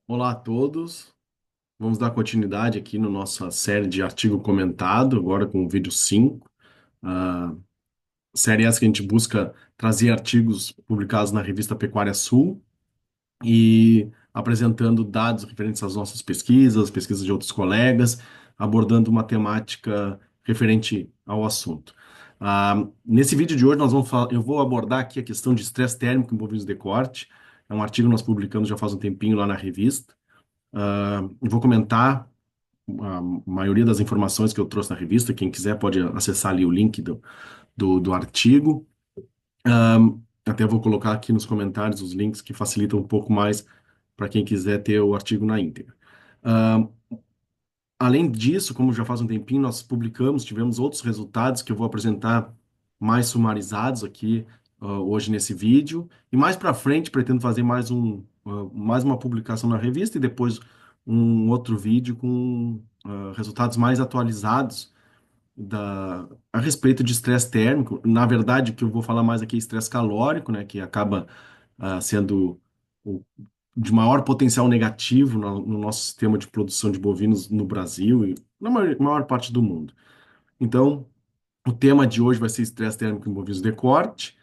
Olá a todos. Vamos dar continuidade aqui na nossa série de artigo comentado, agora com o vídeo 5. A série essa que a gente busca trazer artigos publicados na revista Pecuária Sul e apresentando dados referentes às nossas pesquisas, pesquisas de outros colegas, abordando uma temática referente ao assunto. Nesse vídeo de hoje eu vou abordar aqui a questão de estresse térmico em bovinos de corte. É um artigo que nós publicamos já faz um tempinho lá na revista. Eu vou comentar a maioria das informações que eu trouxe na revista. Quem quiser pode acessar ali o link do artigo. Até vou colocar aqui nos comentários os links que facilitam um pouco mais para quem quiser ter o artigo na íntegra. Ah, Além disso, como já faz um tempinho, nós publicamos, tivemos outros resultados que eu vou apresentar mais sumarizados aqui, hoje nesse vídeo. E mais para frente, pretendo fazer mais uma publicação na revista e depois um outro vídeo com resultados mais atualizados a respeito de estresse térmico. Na verdade, o que eu vou falar mais aqui é estresse calórico, né, que acaba sendo o de maior potencial negativo no nosso sistema de produção de bovinos no Brasil e na maior parte do mundo. Então, o tema de hoje vai ser estresse térmico em bovinos de corte.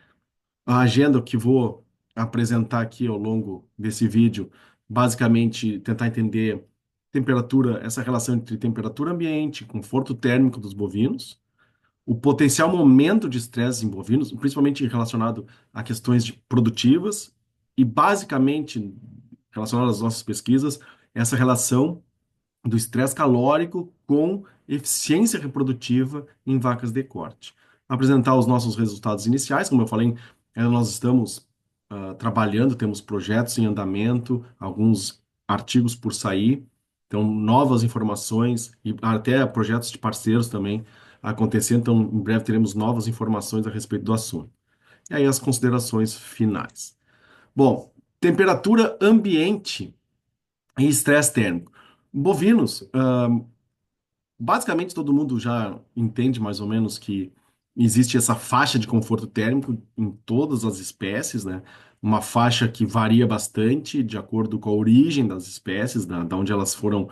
A agenda que vou apresentar aqui ao longo desse vídeo, basicamente tentar entender essa relação entre temperatura ambiente, conforto térmico dos bovinos, o potencial momento de estresse em bovinos, principalmente relacionado a questões produtivas, e basicamente relacionado às nossas pesquisas, essa relação do estresse calórico com eficiência reprodutiva em vacas de corte. Apresentar os nossos resultados iniciais, como eu falei, nós estamos trabalhando, temos projetos em andamento, alguns artigos por sair, então novas informações e até projetos de parceiros também acontecendo, então em breve teremos novas informações a respeito do assunto. E aí as considerações finais. Bom, temperatura ambiente e estresse térmico. Bovinos, basicamente todo mundo já entende mais ou menos que existe essa faixa de conforto térmico em todas as espécies, né? Uma faixa que varia bastante de acordo com a origem das espécies, da onde elas foram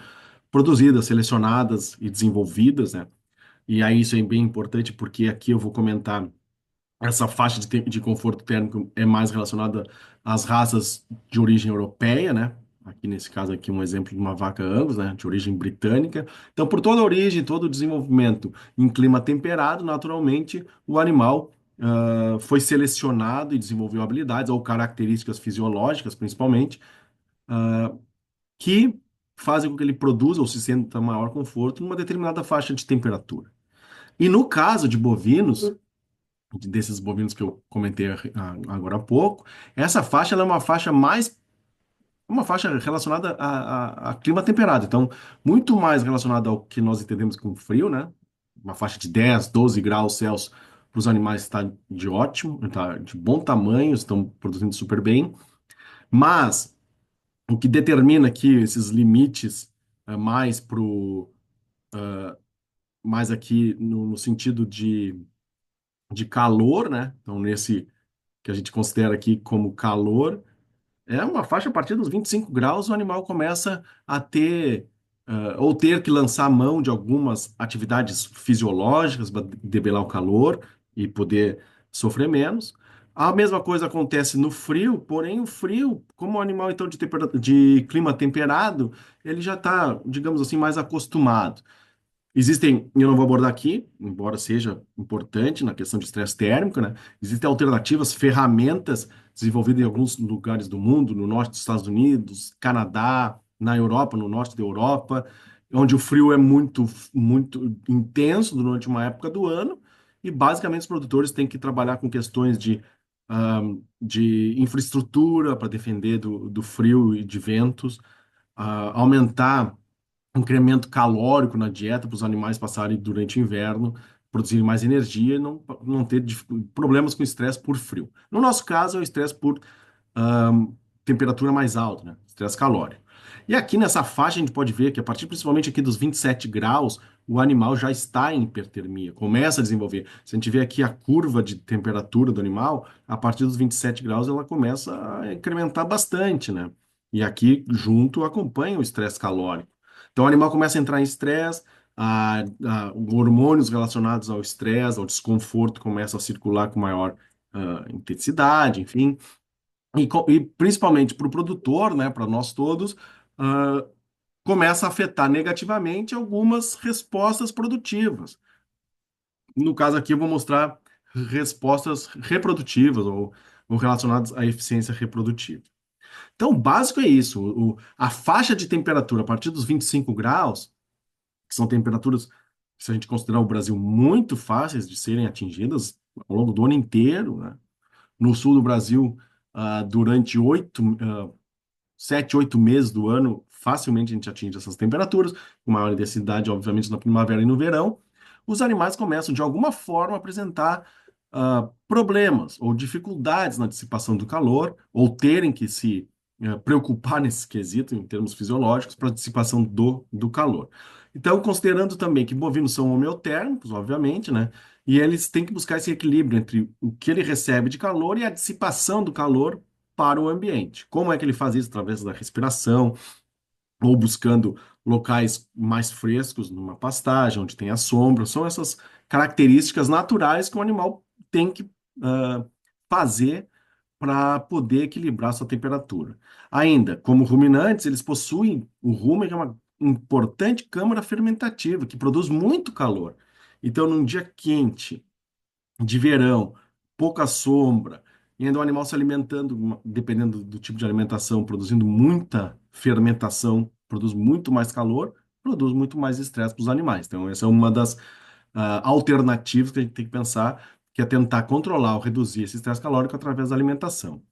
produzidas, selecionadas e desenvolvidas, né? E aí isso é bem importante porque aqui eu vou comentar essa faixa de conforto térmico é mais relacionada às raças de origem europeia, né? Aqui nesse caso aqui um exemplo de uma vaca Angus, né? De origem britânica. Então, por toda a origem, todo o desenvolvimento em clima temperado, naturalmente o animal foi selecionado e desenvolveu habilidades ou características fisiológicas, principalmente, que fazem com que ele produza ou se sinta maior conforto numa determinada faixa de temperatura. E no caso de bovinos, desses bovinos que eu comentei agora há pouco, essa faixa ela é uma faixa relacionada a clima temperado, então muito mais relacionada ao que nós entendemos com frio, né? Uma faixa de 10, 12 graus Celsius para os animais está de ótimo, está de bom tamanho, estão produzindo super bem, mas o que determina aqui esses limites mais mais aqui no sentido de calor, né? Então, nesse que a gente considera aqui como calor, é uma faixa a partir dos 25 graus, o animal começa a ter, ou ter que lançar mão de algumas atividades fisiológicas para debelar o calor e poder sofrer menos. A mesma coisa acontece no frio, porém o frio, como o animal então de clima temperado, ele já está, digamos assim, mais acostumado. Existem, eu não vou abordar aqui, embora seja importante na questão de estresse térmico, né? Existem alternativas, ferramentas desenvolvidas em alguns lugares do mundo, no norte dos Estados Unidos, Canadá, na Europa, no norte da Europa, onde o frio é muito intenso durante uma época do ano, e basicamente os produtores têm que trabalhar com questões de infraestrutura para defender do frio e de ventos, aumentar incremento calórico na dieta para os animais passarem durante o inverno, produzirem mais energia e não ter problemas com estresse por frio. No nosso caso, é o estresse por temperatura mais alta, né? Estresse calórico. E aqui nessa faixa a gente pode ver que a partir principalmente aqui dos 27 graus, o animal já está em hipertermia, começa a desenvolver. Se a gente vê aqui a curva de temperatura do animal, a partir dos 27 graus ela começa a incrementar bastante, né? E aqui junto acompanha o estresse calórico. Então o animal começa a entrar em estresse, hormônios relacionados ao estresse, ao desconforto começam a circular com maior intensidade, enfim. E principalmente para o produtor, né, para nós todos, ah, começa a afetar negativamente algumas respostas produtivas. No caso aqui, eu vou mostrar respostas reprodutivas ou relacionadas à eficiência reprodutiva. Então, o básico é isso. A faixa de temperatura a partir dos 25 graus, que são temperaturas, se a gente considerar o Brasil, muito fáceis de serem atingidas ao longo do ano inteiro, né? No sul do Brasil, durante 7, 8 meses do ano, facilmente a gente atinge essas temperaturas, com maior intensidade, obviamente, na primavera e no verão. Os animais começam, de alguma forma, a apresentar problemas ou dificuldades na dissipação do calor, ou terem que se preocupar nesse quesito, em termos fisiológicos, para a dissipação do calor. Então, considerando também que bovinos são homeotérmicos, obviamente, né? E eles têm que buscar esse equilíbrio entre o que ele recebe de calor e a dissipação do calor para o ambiente. Como é que ele faz isso? Através da respiração, ou buscando locais mais frescos, numa pastagem, onde tem a sombra. São essas características naturais que o animal tem que ah, fazer para poder equilibrar sua temperatura. Ainda, como ruminantes, eles possuem o rumen, que é uma importante câmara fermentativa, que produz muito calor. Então, num dia quente, de verão, pouca sombra, e ainda o animal se alimentando, dependendo do tipo de alimentação, produzindo muita fermentação, produz muito mais calor, produz muito mais estresse para os animais. Então, essa é uma das alternativas que a gente tem que pensar, que é tentar controlar ou reduzir esse estresse calórico através da alimentação.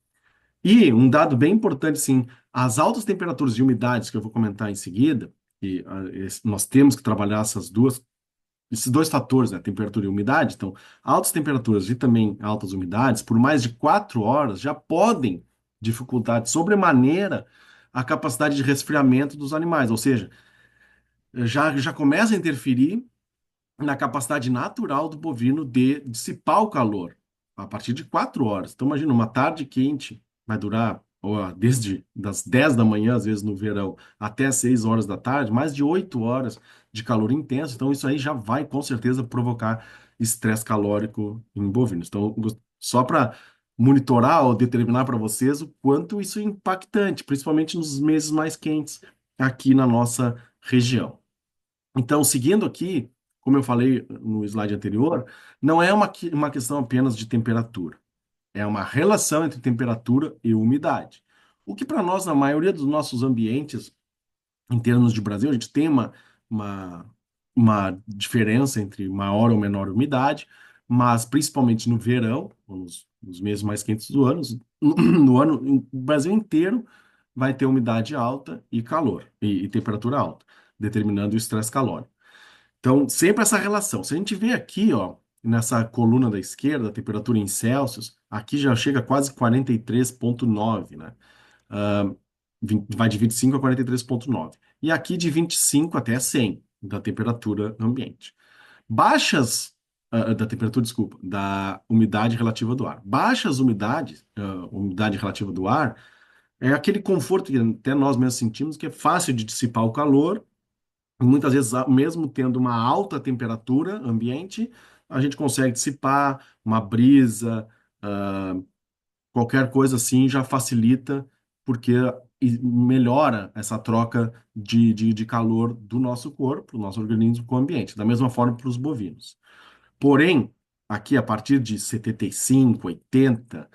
E um dado bem importante, sim, as altas temperaturas e umidades, que eu vou comentar em seguida, e nós temos que trabalhar esses dois fatores, né, temperatura e umidade, então, altas temperaturas e também altas umidades, por mais de 4 horas, já podem dificultar de sobremaneira a capacidade de resfriamento dos animais, ou seja, já começa a interferir na capacidade natural do bovino de dissipar o calor a partir de 4 horas. Então, imagina, uma tarde quente vai durar desde das 10 da manhã, às vezes no verão, até 6 horas da tarde, mais de 8 horas de calor intenso. Então, isso aí já vai, com certeza, provocar estresse calórico em bovinos. Então, só para monitorar ou determinar para vocês o quanto isso é impactante, principalmente nos meses mais quentes aqui na nossa região. Então, seguindo aqui, como eu falei no slide anterior, não é uma questão apenas de temperatura, é uma relação entre temperatura e umidade. O que para nós, na maioria dos nossos ambientes, em termos de Brasil, a gente tem uma, uma diferença entre maior ou menor umidade, mas principalmente no verão, ou nos meses mais quentes do ano, no ano, o Brasil inteiro vai ter umidade alta e calor, e temperatura alta, determinando o estresse calórico. Então, sempre essa relação. Se a gente vê aqui, ó, nessa coluna da esquerda, a temperatura em Celsius, aqui já chega a quase 43,9, né? Ah, vai de 25 a 43,9. E aqui de 25 até 100 da temperatura ambiente. Baixas, da temperatura, desculpa, da umidade relativa do ar. Baixas umidades, umidade relativa do ar, é aquele conforto que até nós mesmos sentimos, que é fácil de dissipar o calor. Muitas vezes, mesmo tendo uma alta temperatura ambiente, a gente consegue dissipar uma brisa, qualquer coisa assim já facilita, porque melhora essa troca de calor do nosso corpo, do nosso organismo com o ambiente, da mesma forma para os bovinos. Porém, aqui a partir de 75, 80,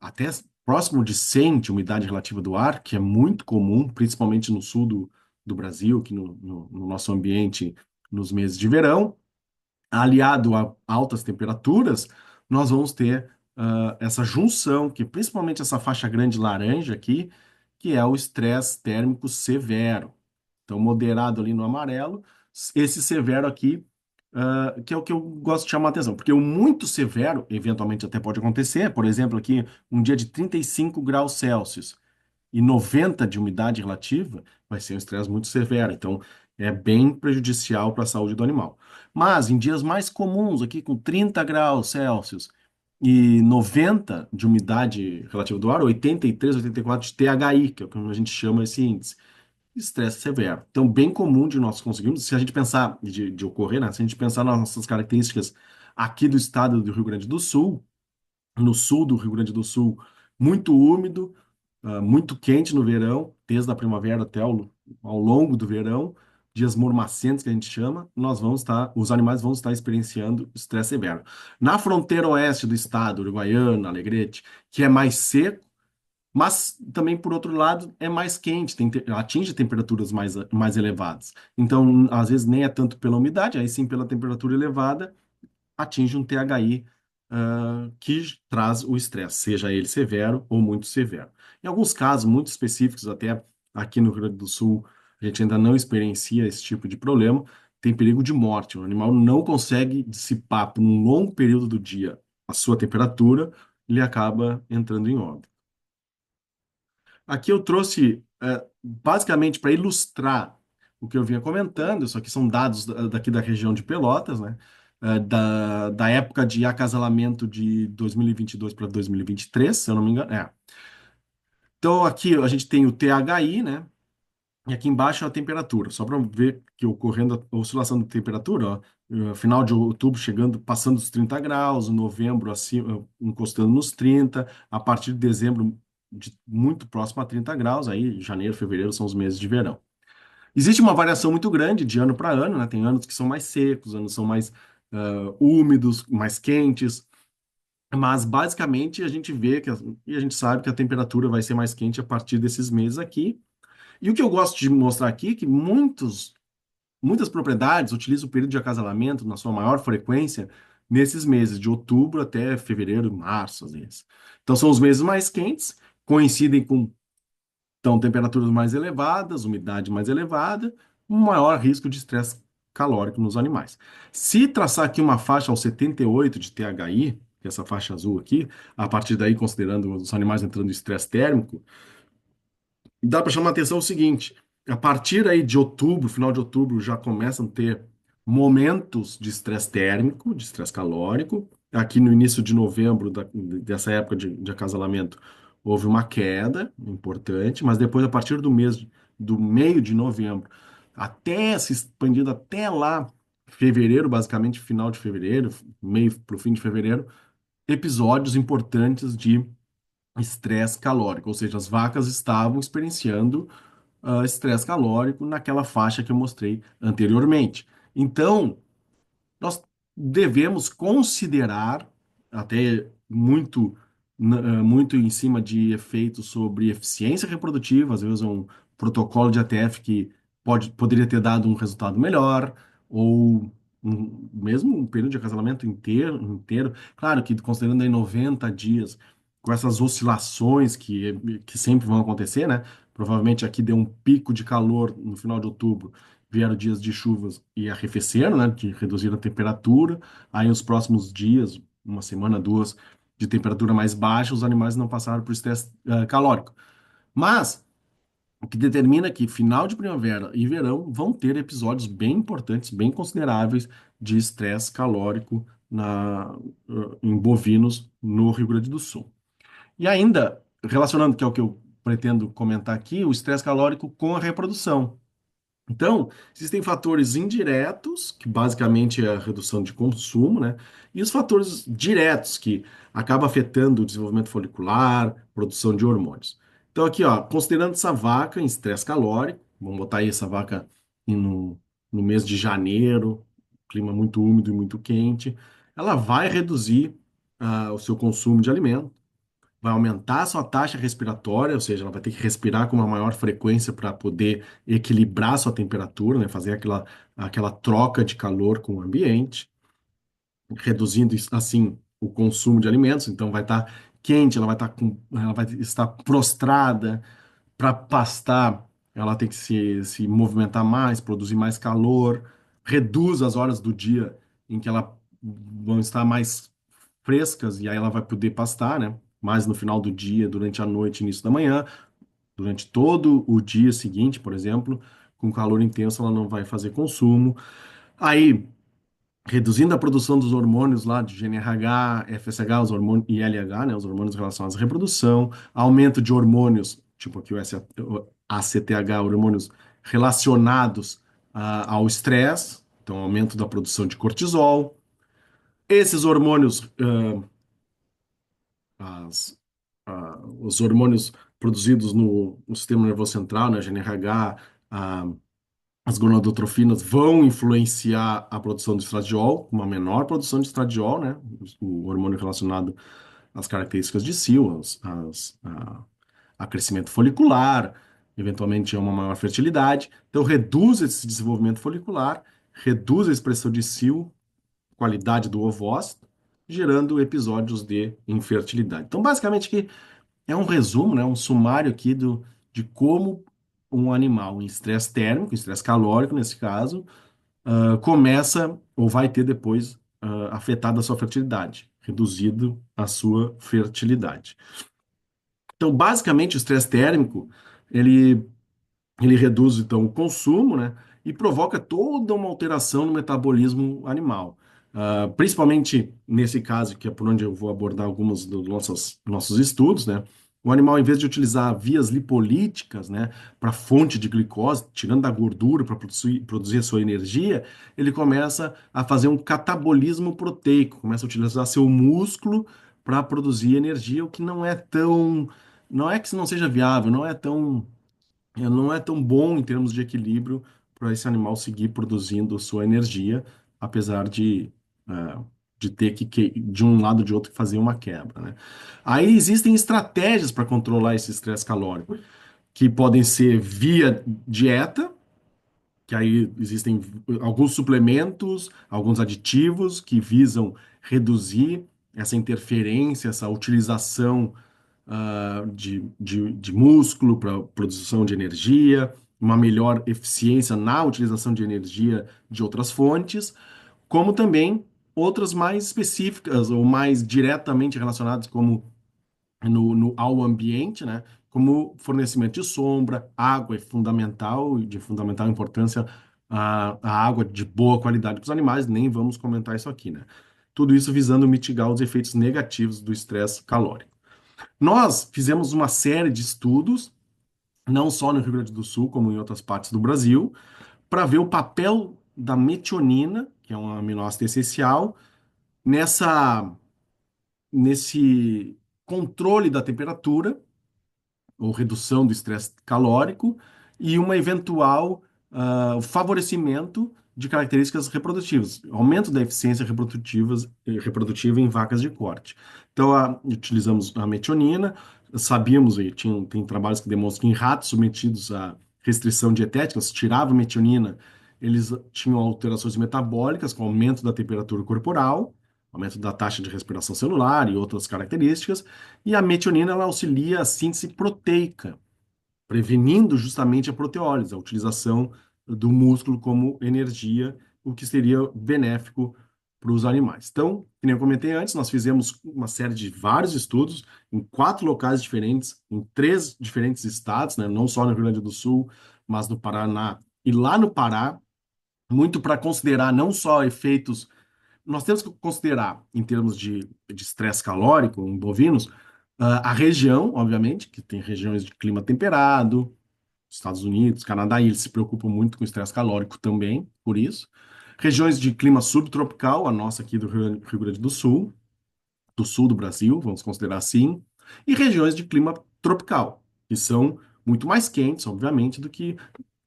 até próximo de 100 de umidade relativa do ar, que é muito comum, principalmente no sul do Brasil, aqui no nosso ambiente, nos meses de verão, aliado a altas temperaturas, nós vamos ter essa junção, que principalmente essa faixa grande laranja aqui, que é o estresse térmico severo. Então, moderado ali no amarelo, esse severo aqui, que é o que eu gosto de chamar a atenção, porque o muito severo, eventualmente até pode acontecer, por exemplo, aqui um dia de 35 graus Celsius. e 90 de umidade relativa, vai ser um estresse muito severo. Então, é bem prejudicial para a saúde do animal. Mas em dias mais comuns, aqui com 30 graus Celsius e 90 de umidade relativa do ar, 83, 84 de THI, que é como a gente chama esse índice. Estresse severo. Então, bem comum de nós conseguirmos, se a gente pensar de ocorrer, né? Se a gente pensar nas nossas características aqui do estado do Rio Grande do Sul, no sul do Rio Grande do Sul, muito úmido, muito quente no verão, desde a primavera até ao longo do verão, dias mormacentos que a gente chama, os animais vão estar experienciando estresse severo. Na fronteira oeste do estado, Uruguaiana, Alegrete, que é mais seco, mas também, por outro lado, é mais quente, atinge temperaturas mais elevadas. Então, às vezes, nem é tanto pela umidade, aí sim pela temperatura elevada, atinge um THI, que traz o estresse, seja ele severo ou muito severo. Em alguns casos muito específicos, até aqui no Rio Grande do Sul, a gente ainda não experiencia esse tipo de problema, tem perigo de morte. O animal não consegue dissipar por um longo período do dia a sua temperatura, ele acaba entrando em óbito. Aqui eu trouxe, basicamente, para ilustrar o que eu vinha comentando, isso aqui são dados daqui da região de Pelotas, né? Da época de acasalamento de 2022 para 2023, se eu não me engano. Então, aqui a gente tem o THI, né? E aqui embaixo a temperatura, só para ver que ocorrendo a oscilação da temperatura, ó, final de outubro chegando, passando os 30 graus, novembro acima, encostando nos 30, a partir de dezembro muito próximo a 30 graus, aí janeiro, fevereiro são os meses de verão. Existe uma variação muito grande de ano para ano, né? Tem anos que são mais secos, anos são mais úmidos, mais quentes, mas basicamente a gente vê e a gente sabe que a temperatura vai ser mais quente a partir desses meses aqui. E o que eu gosto de mostrar aqui é que muitas propriedades utilizam o período de acasalamento na sua maior frequência nesses meses, de outubro até fevereiro, março, às vezes. Então, são os meses mais quentes, coincidem com então, temperaturas mais elevadas, umidade mais elevada, um maior risco de estresse calórico nos animais. Se traçar aqui uma faixa aos 78 de THI, que é essa faixa azul aqui, a partir daí, considerando os animais entrando em estresse térmico, dá para chamar a atenção o seguinte: a partir aí de outubro, final de outubro, já começam a ter momentos de estresse térmico, de estresse calórico. Aqui no início de novembro, dessa época de acasalamento, houve uma queda importante, mas depois, a partir do meio de novembro, até se expandindo até lá, fevereiro, basicamente, final de fevereiro, meio para o fim de fevereiro, episódios importantes de estresse calórico, ou seja, as vacas estavam experienciando estresse calórico naquela faixa que eu mostrei anteriormente. Então, nós devemos considerar, até muito em cima de efeitos sobre eficiência reprodutiva, às vezes um protocolo de ATF que poderia ter dado um resultado melhor, ou mesmo um período de acasalamento inteiro. Claro que considerando aí 90 dias, com essas oscilações que sempre vão acontecer, né? Provavelmente aqui deu um pico de calor no final de outubro, vieram dias de chuvas e arrefeceram, né, que reduziram a temperatura. Aí, os próximos dias, uma semana, duas, de temperatura mais baixa, os animais não passaram por estresse calórico. Mas, o que determina que final de primavera e verão vão ter episódios bem importantes, bem consideráveis de estresse calórico em bovinos no Rio Grande do Sul. E ainda, relacionando, que é o que eu pretendo comentar aqui, o estresse calórico com a reprodução. Então, existem fatores indiretos, que basicamente é a redução de consumo, né? E os fatores diretos, que acabam afetando o desenvolvimento folicular, produção de hormônios. Então, aqui, ó, considerando essa vaca em estresse calórico, vamos botar aí essa vaca no mês de janeiro, clima muito úmido e muito quente, ela vai reduzir o seu consumo de alimento, vai aumentar a sua taxa respiratória, ou seja, ela vai ter que respirar com uma maior frequência para poder equilibrar a sua temperatura, né? Fazer aquela troca de calor com o ambiente, reduzindo assim o consumo de alimentos. Então vai estar quente, ela vai estar prostrada para pastar, ela tem que se movimentar mais, produzir mais calor, reduz as horas do dia em que ela vão estar mais frescas e aí ela vai poder pastar, né? Mais no final do dia, durante a noite, início da manhã. durante todo o dia seguinte, por exemplo, com calor intenso, ela não vai fazer consumo. Aí, reduzindo a produção dos hormônios lá de GNRH, FSH, os hormônios e LH, né, os hormônios relacionados à reprodução, aumento de hormônios, tipo aqui o ACTH, hormônios relacionados ao estresse, então aumento da produção de cortisol. Esses hormônios, os hormônios produzidos no sistema nervoso central, né, GNRH, as gonadotrofinas vão influenciar a produção de estradiol, uma menor produção de estradiol, né? O hormônio relacionado às características de cio, a crescimento folicular, eventualmente a uma maior fertilidade. Então, reduz esse desenvolvimento folicular, reduz a expressão de cio, qualidade do ovócito, gerando episódios de infertilidade. Então, basicamente, aqui é um resumo, né? Um sumário aqui de como um animal em estresse térmico, estresse calórico, nesse caso, começa ou vai ter depois afetada a sua fertilidade, reduzido a sua fertilidade. Então, basicamente, o estresse térmico, ele ele reduz então o consumo, né, e provoca toda uma alteração no metabolismo animal. Principalmente nesse caso, que é por onde eu vou abordar alguns dos nossos estudos, né? O animal, em vez de utilizar vias lipolíticas, né, para fonte de glicose, tirando da gordura para produzir a sua energia, ele começa a fazer um catabolismo proteico, começa a utilizar seu músculo para produzir energia, o que não é que não seja viável, não é tão bom em termos de equilíbrio para esse animal seguir produzindo sua energia, apesar eh, de ter de um lado ou de outro, fazer uma quebra, né? Aí existem estratégias para controlar esse estresse calórico, que podem ser via dieta, que aí existem alguns suplementos, alguns aditivos que visam reduzir essa interferência, essa utilização de músculo para produção de energia, uma melhor eficiência na utilização de energia de outras fontes, como também outras mais específicas ou mais diretamente relacionadas, como ao ambiente, né? Como fornecimento de sombra, água é fundamental, de fundamental importância, a água de boa qualidade para os animais, nem vamos comentar isso aqui, né? Tudo isso visando mitigar os efeitos negativos do estresse calórico. Nós fizemos uma série de estudos, não só no Rio Grande do Sul, como em outras partes do Brasil, para ver o papel da metionina, que é um aminoácido essencial, nessa, nesse controle da temperatura ou redução do estresse calórico e uma eventual favorecimento de características reprodutivas, aumento da eficiência reprodutiva em vacas de corte. Então, utilizamos a metionina, sabíamos, e tem trabalhos que demonstram que em ratos submetidos a restrição dietética, se tirava a metionina, eles tinham alterações metabólicas com aumento da temperatura corporal, aumento da taxa de respiração celular e outras características, e a metionina ela auxilia a síntese proteica, prevenindo justamente a proteólise, a utilização do músculo como energia, o que seria benéfico para os animais. Então, como eu comentei antes, nós fizemos uma série de vários estudos em 4 locais diferentes, em 3 diferentes estados, né? Não só no Rio Grande do Sul, mas no Paraná e lá no Pará, muito para considerar não só efeitos nós temos que considerar, em termos de estresse calórico em bovinos, a região, obviamente, que tem regiões de clima temperado, Estados Unidos, Canadá, e eles se preocupam muito com estresse calórico também, por isso. Regiões de clima subtropical, a nossa aqui do Rio Grande do sul do Brasil, vamos considerar assim, e regiões de clima tropical, que são muito mais quentes, obviamente, do que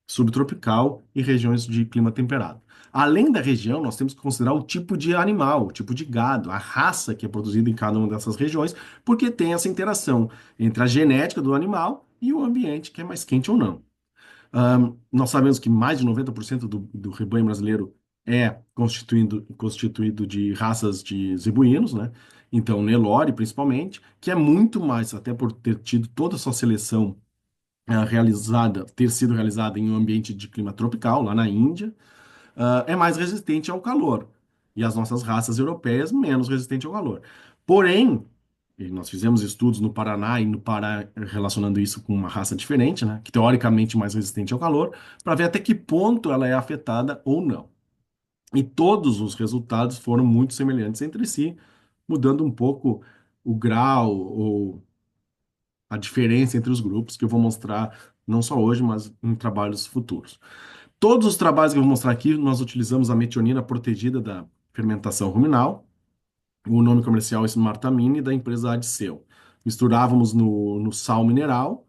subtropical e regiões de clima temperado. Além da região, nós temos que considerar o tipo de animal, o tipo de gado, a raça que é produzida em cada uma dessas regiões, porque tem essa interação entre a genética do animal e o ambiente, que é mais quente ou não. Nós sabemos que mais de 90% do rebanho brasileiro é constituído de raças de zebuínos, né? Então, Nelore, principalmente, que é muito mais, até por ter tido toda a sua seleção ter sido realizada em um ambiente de clima tropical, lá na Índia, é mais resistente ao calor. E as nossas raças europeias menos resistentes ao calor. Porém, e nós fizemos estudos no Paraná e no Pará relacionando isso com uma raça diferente, né, que teoricamente mais resistente ao calor, para ver até que ponto ela é afetada ou não. E todos os resultados foram muito semelhantes entre si, mudando um pouco o grau ou a diferença entre os grupos, que eu vou mostrar não só hoje, mas em trabalhos futuros. Todos os trabalhos que eu vou mostrar aqui, nós utilizamos a metionina protegida da fermentação ruminal, o nome comercial é Smartamine, da empresa Adcel. Misturávamos no sal mineral,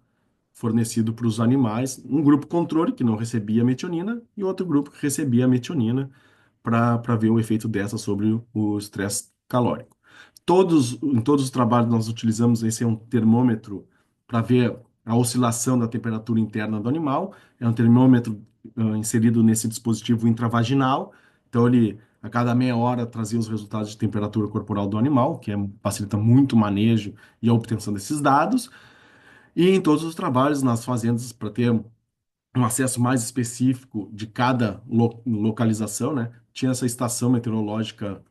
fornecido para os animais, um grupo controle que não recebia metionina e outro grupo que recebia metionina para ver o efeito dessa sobre o estresse calórico. Em todos os trabalhos nós utilizamos esse é um termômetro para ver a oscilação da temperatura interna do animal. É um termômetro inserido nesse dispositivo intravaginal. Então ele a cada meia hora trazia os resultados de temperatura corporal do animal, que facilita muito o manejo e a obtenção desses dados. E em todos os trabalhos nas fazendas para ter um acesso mais específico de cada localização, né? Tinha essa estação meteorológica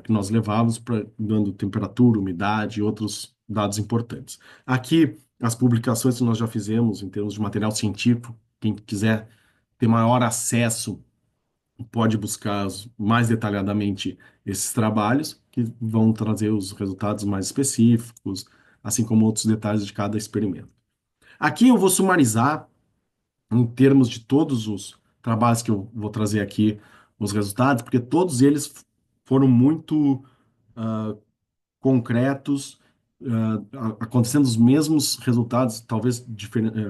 que nós levávamos para dando temperatura, umidade e outros dados importantes. Aqui, as publicações que nós já fizemos em termos de material científico, quem quiser ter maior acesso pode buscar mais detalhadamente esses trabalhos que vão trazer os resultados mais específicos, assim como outros detalhes de cada experimento. Aqui eu vou sumarizar em termos de todos os trabalhos que eu vou trazer aqui, os resultados, porque todos eles foram muito concretos, acontecendo os mesmos resultados, talvez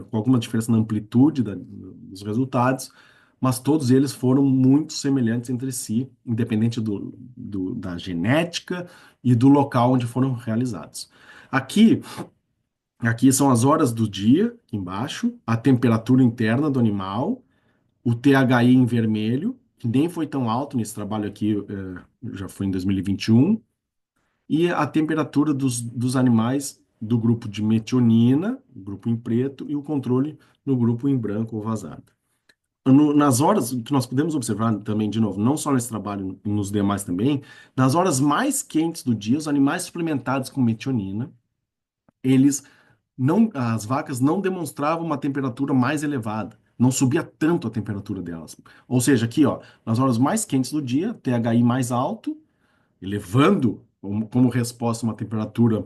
com alguma diferença na amplitude dos resultados, mas todos eles foram muito semelhantes entre si, independente da genética e do local onde foram realizados. Aqui, aqui são as horas do dia, aqui embaixo, a temperatura interna do animal, o THI em vermelho, que nem foi tão alto nesse trabalho aqui, já foi em 2021, e a temperatura dos animais do grupo de metionina, grupo em preto, e o controle no grupo em branco ou vazado. Nas horas que nós podemos observar também, de novo, não só nesse trabalho, nos demais também, nas horas mais quentes do dia, os animais suplementados com metionina, eles não, as vacas não demonstravam uma temperatura mais elevada, não subia tanto a temperatura delas. Ou seja, aqui, ó, nas horas mais quentes do dia, THI mais alto, elevando como resposta uma temperatura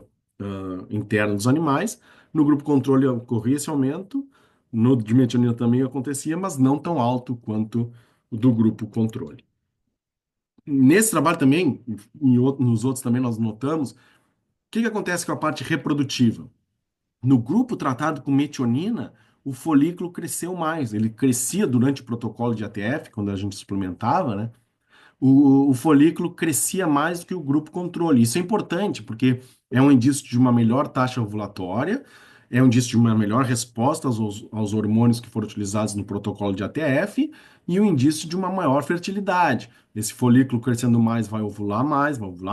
interna dos animais. No grupo controle ocorria esse aumento, no de metionina também acontecia, mas não tão alto quanto o do grupo controle. Nesse trabalho também, nos outros também nós notamos, o que que acontece com a parte reprodutiva? No grupo tratado com metionina, o folículo cresceu mais. Ele crescia durante o protocolo de ATF, quando a gente suplementava, né? O folículo crescia mais do que o grupo controle. Isso é importante, porque é um indício de uma melhor taxa ovulatória, é um indício de uma melhor resposta aos hormônios que foram utilizados no protocolo de ATF e um indício de uma maior fertilidade. Esse folículo crescendo mais, vai ovular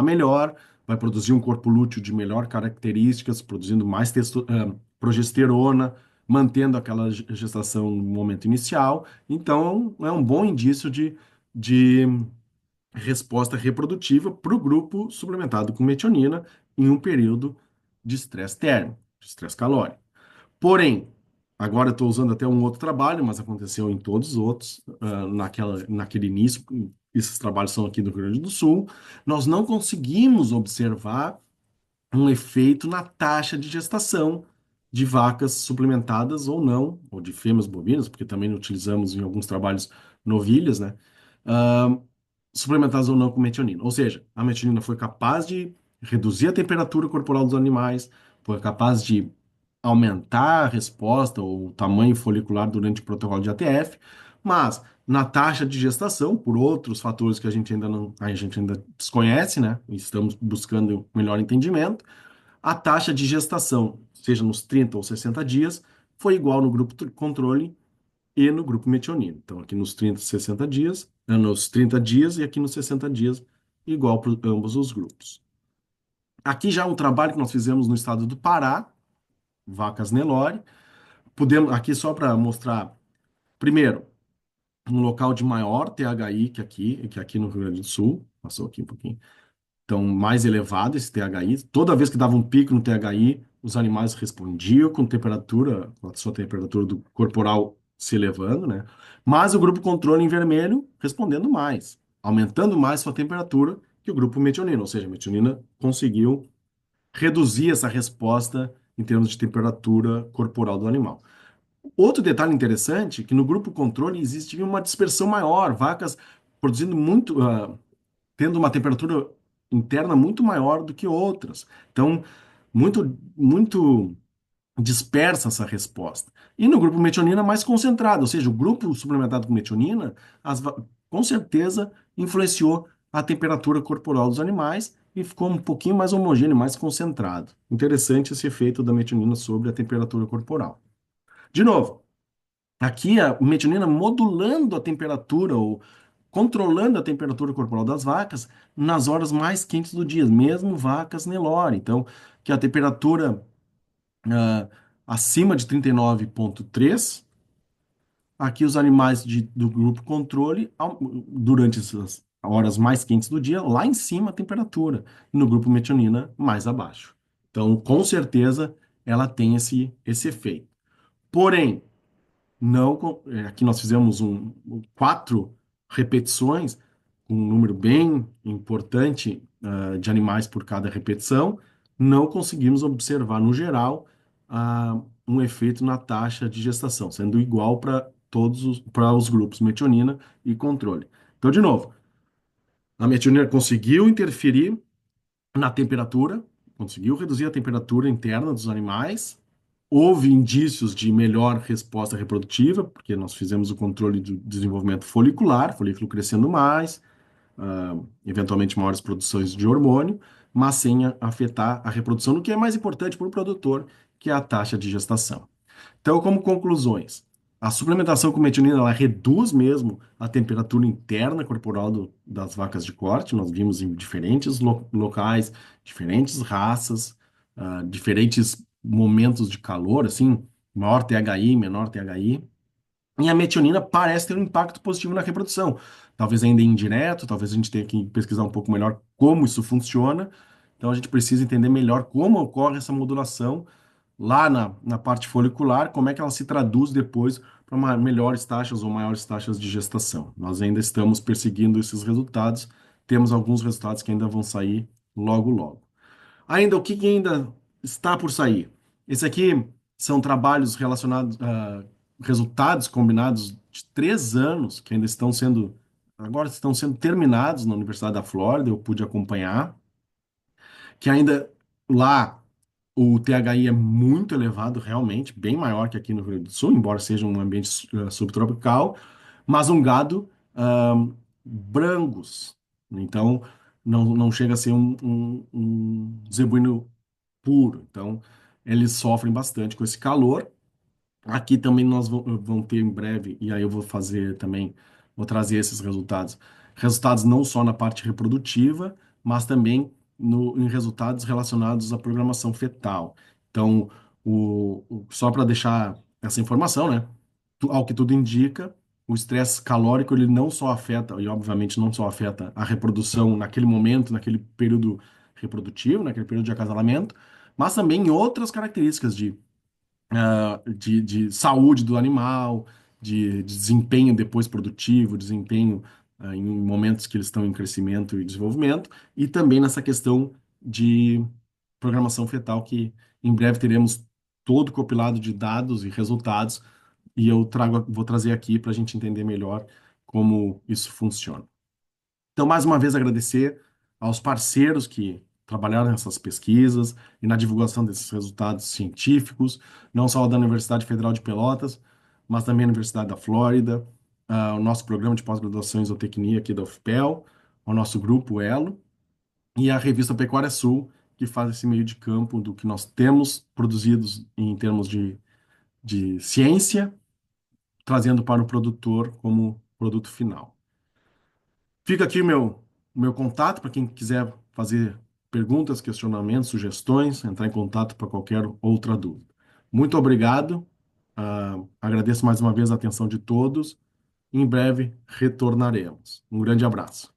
melhor, vai produzir um corpo lúteo de melhor características, produzindo mais progesterona, mantendo aquela gestação no momento inicial. Então, é um bom indício de resposta reprodutiva para o grupo suplementado com metionina em um período de estresse térmico, de estresse calórico. Porém, agora eu estou usando até um outro trabalho, mas aconteceu em todos os outros, naquele início, esses trabalhos são aqui do Rio Grande do Sul, nós não conseguimos observar um efeito na taxa de gestação de vacas suplementadas ou não, ou de fêmeas bovinas, porque também utilizamos em alguns trabalhos novilhas, né? ah, Suplementadas ou não com metionina. Ou seja, a metionina foi capaz de reduzir a temperatura corporal dos animais, foi capaz de aumentar a resposta ou o tamanho folicular durante o protocolo de ATF, mas na taxa de gestação, por outros fatores que a gente ainda desconhece, né? E estamos buscando um melhor entendimento, a taxa de gestação, seja nos 30 ou 60 dias, foi igual no grupo controle e no grupo metionina. Então, aqui nos 30 e 60 dias, nos 30 dias e aqui nos 60 dias, igual para ambos os grupos. Aqui já um trabalho que nós fizemos no estado do Pará, vacas Nelore. Podemos, aqui só para mostrar, primeiro, um local de maior THI que aqui no Rio Grande do Sul, passou aqui um pouquinho, então mais elevado esse THI. Toda vez que dava um pico no THI, os animais respondiam com temperatura, com a sua temperatura corporal se elevando, né? Mas o grupo controle em vermelho respondendo mais, aumentando mais sua temperatura que o grupo metionina, ou seja, a metionina conseguiu reduzir essa resposta em termos de temperatura corporal do animal. Outro detalhe interessante é que no grupo controle existe uma dispersão maior, vacas produzindo muito, tendo uma temperatura interna muito maior do que outras. Então, muito dispersa essa resposta. E no grupo metionina, mais concentrado, ou seja, o grupo suplementado com metionina, com certeza influenciou a temperatura corporal dos animais e ficou um pouquinho mais homogêneo, mais concentrado. Interessante esse efeito da metionina sobre a temperatura corporal. De novo, aqui a metionina modulando a temperatura ou controlando a temperatura corporal das vacas nas horas mais quentes do dia, mesmo vacas Nelore. Então, que a temperatura ah, acima de 39,3, aqui os animais do grupo controle, durante essas horas mais quentes do dia, lá em cima a temperatura, e no grupo metionina mais abaixo. Então, com certeza, ela tem esse efeito. Porém, não, aqui nós fizemos quatro repetições, um número bem importante, de animais por cada repetição. Não conseguimos observar, no geral, um efeito na taxa de gestação, sendo igual para os grupos metionina e controle. Então, de novo, a metionina conseguiu interferir na temperatura, conseguiu reduzir a temperatura interna dos animais. Houve indícios de melhor resposta reprodutiva, porque nós fizemos o controle do desenvolvimento folicular, folículo crescendo mais, eventualmente maiores produções de hormônio, mas sem afetar a reprodução, o que é mais importante para o produtor, que é a taxa de gestação. Então, como conclusões, a suplementação com metionina ela reduz mesmo a temperatura interna corporal das vacas de corte. Nós vimos em diferentes locais, diferentes raças, diferentes momentos de calor, assim, maior THI, menor THI. E a metionina parece ter um impacto positivo na reprodução. Talvez ainda indireto, talvez a gente tenha que pesquisar um pouco melhor como isso funciona. Então, a gente precisa entender melhor como ocorre essa modulação lá na parte folicular, como é que ela se traduz depois para melhores taxas ou maiores taxas de gestação. Nós ainda estamos perseguindo esses resultados, temos alguns resultados que ainda vão sair logo, logo. Ainda o que ainda está por sair? Esse aqui são trabalhos relacionados a resultados combinados de 3 anos que ainda estão sendo, agora estão sendo terminados na Universidade da Flórida, eu pude acompanhar, que ainda lá o THI é muito elevado, realmente, bem maior que aqui no Rio Grande do Sul, embora seja um ambiente subtropical, mas um gado brangus. Então, não chega a ser um zebuíno puro. Então, eles sofrem bastante com esse calor. Aqui também nós vamos ter em breve, e aí eu vou fazer também, vou trazer esses resultados. Resultados não só na parte reprodutiva, mas também em resultados relacionados à programação fetal. Então, só para deixar essa informação, né? Ao que tudo indica, o estresse calórico ele não só afeta, e obviamente não só afeta a reprodução naquele momento, naquele período reprodutivo, naquele período de acasalamento, mas também em outras características de saúde do animal, de desempenho depois produtivo, desempenho em momentos que eles estão em crescimento e desenvolvimento, e também nessa questão de programação fetal, que em breve teremos todo compilado de dados e resultados, e vou trazer aqui para a gente entender melhor como isso funciona. Então, mais uma vez, agradecer aos parceiros que trabalharam nessas pesquisas e na divulgação desses resultados científicos, não só da Universidade Federal de Pelotas, mas também a Universidade da Flórida, o nosso programa de pós-graduação em zootecnia aqui da UFPEL, o nosso grupo Elo e a revista Pecuária Sul, que faz esse meio de campo do que nós temos produzidos em termos de ciência, trazendo para o produtor como produto final. Fica aqui o meu contato para quem quiser fazer perguntas, questionamentos, sugestões, entrar em contato para qualquer outra dúvida. Muito obrigado. Agradeço mais uma vez a atenção de todos. Em breve retornaremos. Um grande abraço.